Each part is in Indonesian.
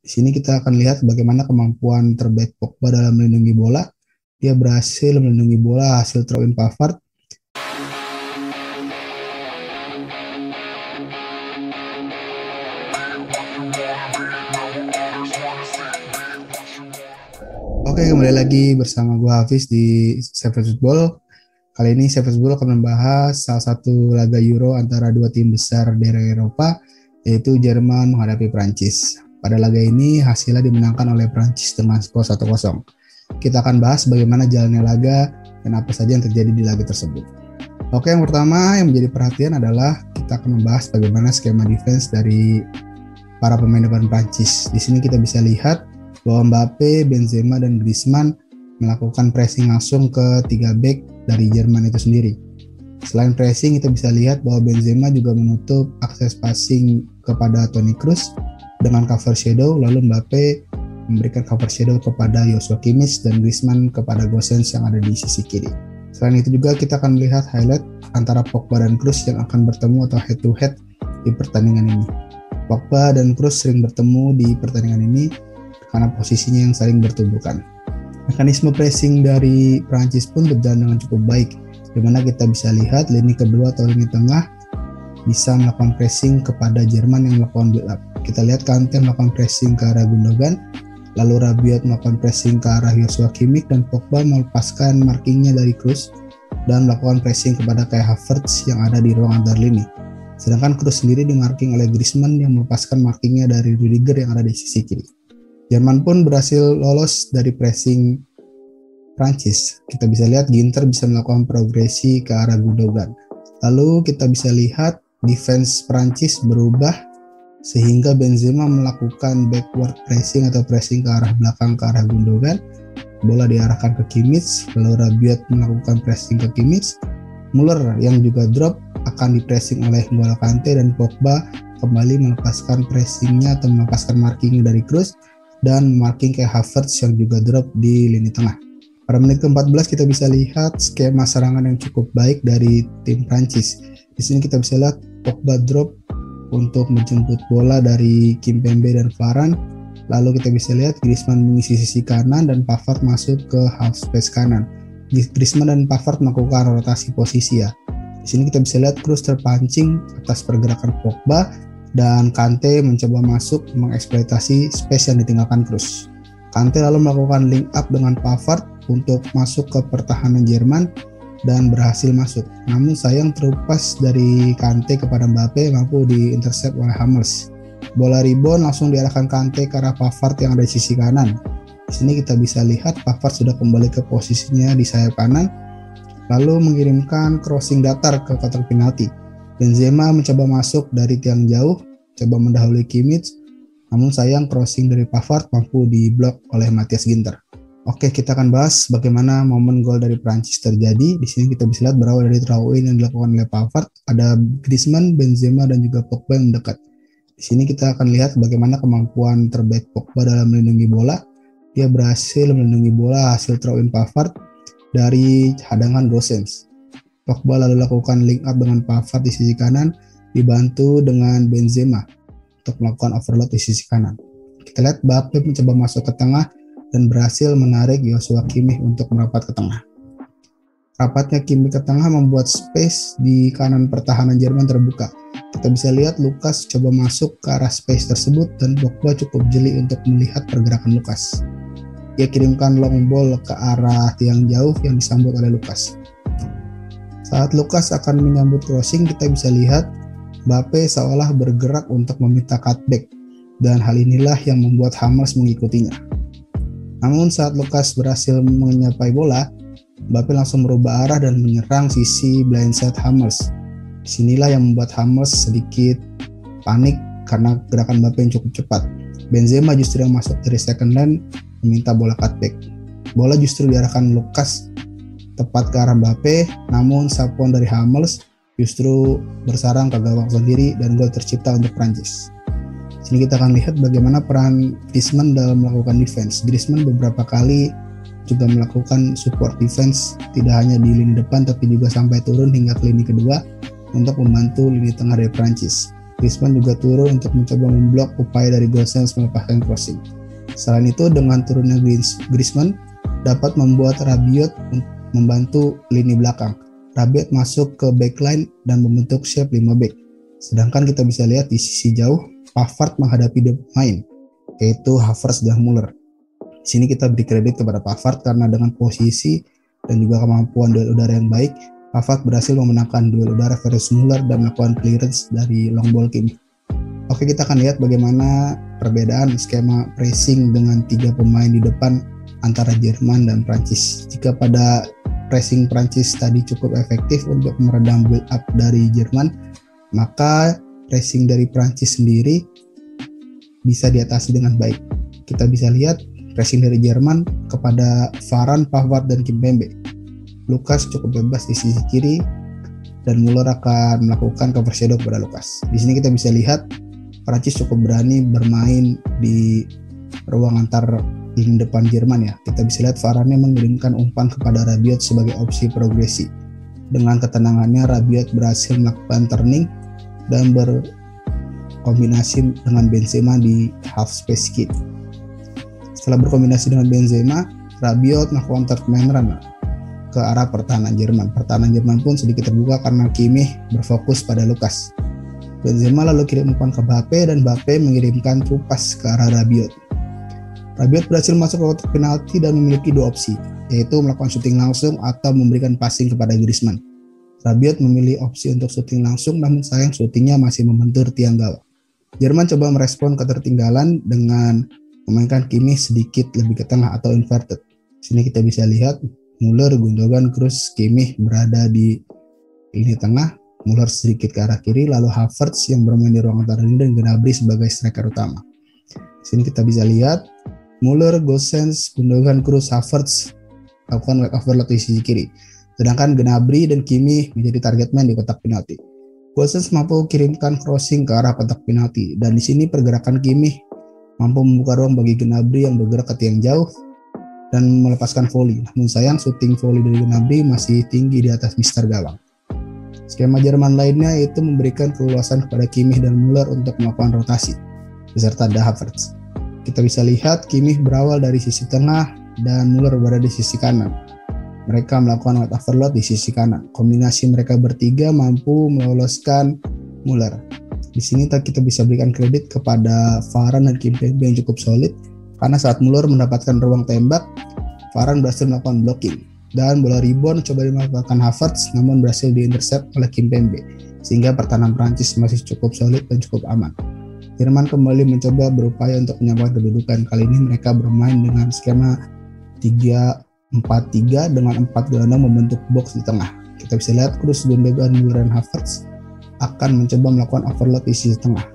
Di sini kita akan lihat bagaimana kemampuan terbaik Pogba dalam melindungi bola. Dia berhasil melindungi bola hasil throw-in Pavard. Oke, kembali lagi bersama gue Hafiz di Savage Football. Kali ini Savage Football akan membahas salah satu laga Euro antara dua tim besar dari Eropa, yaitu Jerman menghadapi Prancis. Pada laga ini hasilnya dimenangkan oleh Prancis dengan skor 1-0. Kita akan bahas bagaimana jalannya laga dan apa saja yang terjadi di laga tersebut. Oke, yang pertama yang menjadi perhatian adalah kita akan membahas bagaimana skema defense dari para pemain depan Prancis. Di sini kita bisa lihat bahwa Mbappe, Benzema, dan Griezmann melakukan pressing langsung ke 3 back dari Jerman itu sendiri. Selain pressing, kita bisa lihat bahwa Benzema juga menutup akses passing kepada Toni Kroos dengan cover shadow, lalu Mbappe memberikan cover shadow kepada Joshua Kimmich dan Griezmann kepada Gosens yang ada di sisi kiri. Selain itu juga kita akan melihat highlight antara Pogba dan Kroos yang akan bertemu atau head to head di pertandingan ini. Pogba dan Kroos sering bertemu di pertandingan ini karena posisinya yang saling bertuburkan. Mekanisme pressing dari Prancis pun berjalan dengan cukup baik, di mana kita bisa lihat lini kedua atau lini tengah bisa melakukan pressing kepada Jerman yang melakukan build up. Kita lihat Kante melakukan pressing ke arah Gundogan, lalu Rabiot melakukan pressing ke arah Joshua Kimmich, dan Pogba melepaskan markingnya dari Kroos dan melakukan pressing kepada Kai Havertz yang ada di ruang antar lini. Sedangkan Kroos sendiri dimarking oleh Griezmann yang melepaskan markingnya dari Rudiger yang ada di sisi kiri. Jerman pun berhasil lolos dari pressing Prancis. Kita bisa lihat Ginter bisa melakukan progresi ke arah Gundogan. Lalu kita bisa lihat defense Prancis berubah sehingga Benzema melakukan backward pressing atau pressing ke arah belakang ke arah Gundogan. Bola diarahkan ke Kimmich, lalu Rabiot melakukan pressing ke Kimmich. Müller yang juga drop akan dipressing oleh N'Golo Kante, dan Pogba kembali melepaskan pressingnya atau melepaskan markingnya dari Kroos dan marking kayak Havertz yang juga drop di lini tengah. Pada menit ke-14 kita bisa lihat skema serangan yang cukup baik dari tim Prancis. Di sini kita bisa lihat Pogba drop untuk menjemput bola dari Kimpembe dan Varane. Lalu kita bisa lihat Griezmann mengisi sisi kanan dan Pavard masuk ke half space kanan. Griezmann dan Pavard melakukan rotasi posisi ya. Di sini kita bisa lihat Kroos terpancing atas pergerakan Pogba dan Kante mencoba masuk mengeksploitasi space yang ditinggalkan Kroos. Kante lalu melakukan link up dengan Pavard untuk masuk ke pertahanan Jerman dan berhasil masuk. Namun sayang terupas dari Kante kepada Mbappe mampu diintercept oleh Hummels. Bola rebound langsung diarahkan Kante ke arah Pavard yang ada di sisi kanan. Di sini kita bisa lihat Pavard sudah kembali ke posisinya di sayap kanan, lalu mengirimkan crossing datar ke kotak penalti. Benzema mencoba masuk dari tiang jauh, coba mendahului Kimmich, namun sayang crossing dari Pavard mampu diblok oleh Matthias Ginter. Oke, kita akan bahas bagaimana momen gol dari Prancis terjadi. Di sini kita bisa lihat berawal dari throw-in yang dilakukan oleh Pavard, ada Griezmann, Benzema, dan juga Pogba yang mendekat. Di sini kita akan lihat bagaimana kemampuan terbaik Pogba dalam melindungi bola. Dia berhasil melindungi bola hasil throw-in Pavard dari hadangan Gosens. Pogba lalu lakukan link up dengan Pavard di sisi kanan, dibantu dengan Benzema untuk melakukan overload di sisi kanan. Kita lihat Mbappe mencoba masuk ke tengah dan berhasil menarik Joshua Kimmich untuk merapat ke tengah. Rapatnya Kimmich ke tengah membuat space di kanan pertahanan Jerman terbuka. Kita bisa lihat Lucas coba masuk ke arah space tersebut dan Pogba cukup jeli untuk melihat pergerakan Lucas. Dia kirimkan long ball ke arah tiang jauh yang disambut oleh Lucas. Saat Lucas akan menyambut crossing, kita bisa lihat Mbappe seolah bergerak untuk meminta cutback, dan hal inilah yang membuat Hummels mengikutinya. Namun saat Lucas berhasil menyapai bola, Mbappe langsung merubah arah dan menyerang sisi blindside Hummels. Disinilah yang membuat Hummels sedikit panik karena gerakan Mbappe yang cukup cepat. Benzema justru yang masuk dari second line meminta bola cutback. Bola justru diarahkan Lucas tepat ke arah Mbappe, namun sapuan dari Hummels justru bersarang ke gawang sendiri dan gol tercipta untuk Prancis. Sini kita akan lihat bagaimana peran Griezmann dalam melakukan defense. Griezmann beberapa kali juga melakukan support defense, tidak hanya di lini depan tapi juga sampai turun hingga ke lini kedua untuk membantu lini tengah dari Prancis. Griezmann juga turun untuk mencoba memblok upaya dari Gosens melepaskan crossing. Selain itu, dengan turunnya Griezmann dapat membuat Rabiot membantu lini belakang. Rabiot masuk ke backline dan membentuk shape 5 back. Sedangkan kita bisa lihat di sisi jauh, Pavard menghadapi dua pemain, yaitu Havertz dan Muller. Di sini kita beri kredit kepada Pavard karena dengan posisi dan juga kemampuan duel udara yang baik, Pavard berhasil memenangkan duel udara versus Muller dan melakukan clearance dari long ball Kimmich. Oke, kita akan lihat bagaimana perbedaan skema pressing dengan 3 pemain di depan antara Jerman dan Prancis. Jika pada pressing Prancis tadi cukup efektif untuk meredam build up dari Jerman, maka pressing dari Prancis sendiri bisa diatasi dengan baik. Kita bisa lihat pressing dari Jerman kepada Varane, Pavard, dan Kimpembe. Lucas cukup bebas di sisi kiri dan Muller akan melakukan cover shadow kepada Lucas. Di sini kita bisa lihat Prancis cukup berani bermain di ruang antar lini depan Jerman ya. Kita bisa lihat Varane mengirimkan umpan kepada Rabiot sebagai opsi progresi. Dengan ketenangannya Rabiot berhasil melakukan turning dan berkombinasi dengan Benzema di half space kiri. Setelah berkombinasi dengan Benzema, Rabiot melakukan third man run ke arah pertahanan Jerman. Pertahanan Jerman pun sedikit terbuka karena Kimmich berfokus pada Lucas. Benzema lalu kirim umpan ke Mbappe dan Mbappe mengirimkan true pass ke arah Rabiot. Rabiot berhasil masuk ke kotak penalti dan memiliki 2 opsi, yaitu melakukan syuting langsung atau memberikan passing kepada Griezmann. Rabiot memilih opsi untuk syuting langsung, namun sayang syutingnya masih membentur tiang gawang. Jerman coba merespon ketertinggalan dengan memainkan Kimmich sedikit lebih ke tengah atau inverted. Sini kita bisa lihat Muller, Gundogan, Kroos, Kimmich berada di lini tengah, Muller sedikit ke arah kiri, lalu Havertz yang bermain di ruang antara lini dan Gnabry sebagai striker utama. Sini kita bisa lihat Muller, Gosens, Gundogan, Kroos, Havertz lakukan wide overload di sisi kiri. Sedangkan Gnabry dan Kimmich menjadi target man di kotak penalti. Gosens mampu kirimkan crossing ke arah kotak penalti dan di sini pergerakan Kimmich mampu membuka ruang bagi Gnabry yang bergerak ke tiang jauh dan melepaskan volley. Namun sayang syuting volley dari Gnabry masih tinggi di atas mister gawang. Skema Jerman lainnya yaitu memberikan keluasan kepada Kimmich dan Muller untuk melakukan rotasi beserta ada Havertz. Kita bisa lihat Kimmich berawal dari sisi tengah dan Muller berada di sisi kanan. Mereka melakukan wide overload di sisi kanan. Kombinasi mereka bertiga mampu meloloskan Muller. Di sini kita bisa berikan kredit kepada Varane dan Kimpembe yang cukup solid karena saat Muller mendapatkan ruang tembak, Varane berhasil melakukan blocking dan bola rebound coba dimanfaatkan Havertz namun berhasil diintercept oleh Kimpembe sehingga pertahanan Prancis masih cukup solid dan cukup aman. Jerman kembali mencoba berupaya untuk menyamakan kedudukan. Kali ini mereka bermain dengan skema 3-4-3 dengan 4 gelandang membentuk box di tengah. Kita bisa lihat Kroos, Gundogan, Muller, dan Havertz akan mencoba melakukan overload di sisi tengah.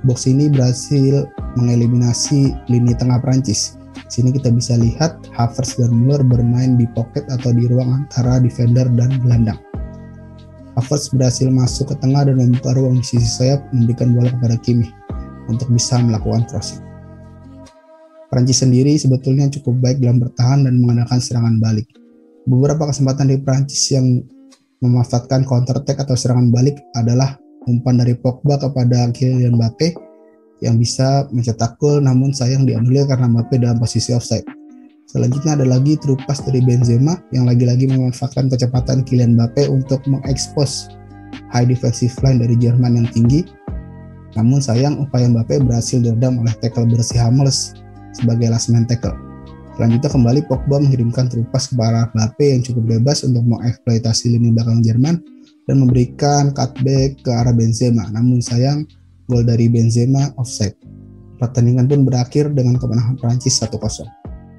Box ini berhasil mengeliminasi lini tengah Prancis. Di sini kita bisa lihat Havertz dan Muller bermain di pocket atau di ruang antara defender dan gelandang. Havertz berhasil masuk ke tengah dan membuka ruang di sisi sayap, memberikan bola kepada Kimmich untuk bisa melakukan crossing. Prancis sendiri sebetulnya cukup baik dalam bertahan dan mengandalkan serangan balik. Beberapa kesempatan di Prancis yang memanfaatkan counter attack atau serangan balik adalah umpan dari Pogba kepada Kylian Mbappe yang bisa mencetak gol namun sayang dianulir karena Mbappe dalam posisi offside. Selanjutnya ada lagi true pass dari Benzema yang lagi-lagi memanfaatkan kecepatan Kylian Mbappe untuk mengekspos high defensive line dari Jerman yang tinggi. Namun sayang upaya Mbappe berhasil diredam oleh tackle bersih Hummels sebagai last man tackle. Selanjutnya kembali Pogba mengirimkan true pass kepada Mbappe yang cukup bebas untuk mengeksploitasi lini belakang Jerman dan memberikan cutback ke arah Benzema. Namun sayang gol dari Benzema offside. Pertandingan pun berakhir dengan kemenangan Prancis 1-0.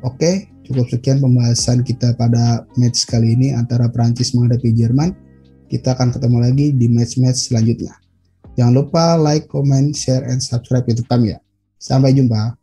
Oke, cukup sekian pembahasan kita pada match kali ini antara Prancis menghadapi Jerman. Kita akan ketemu lagi di match-match selanjutnya. Jangan lupa like, comment, share, and subscribe YouTube kami ya. Sampai jumpa.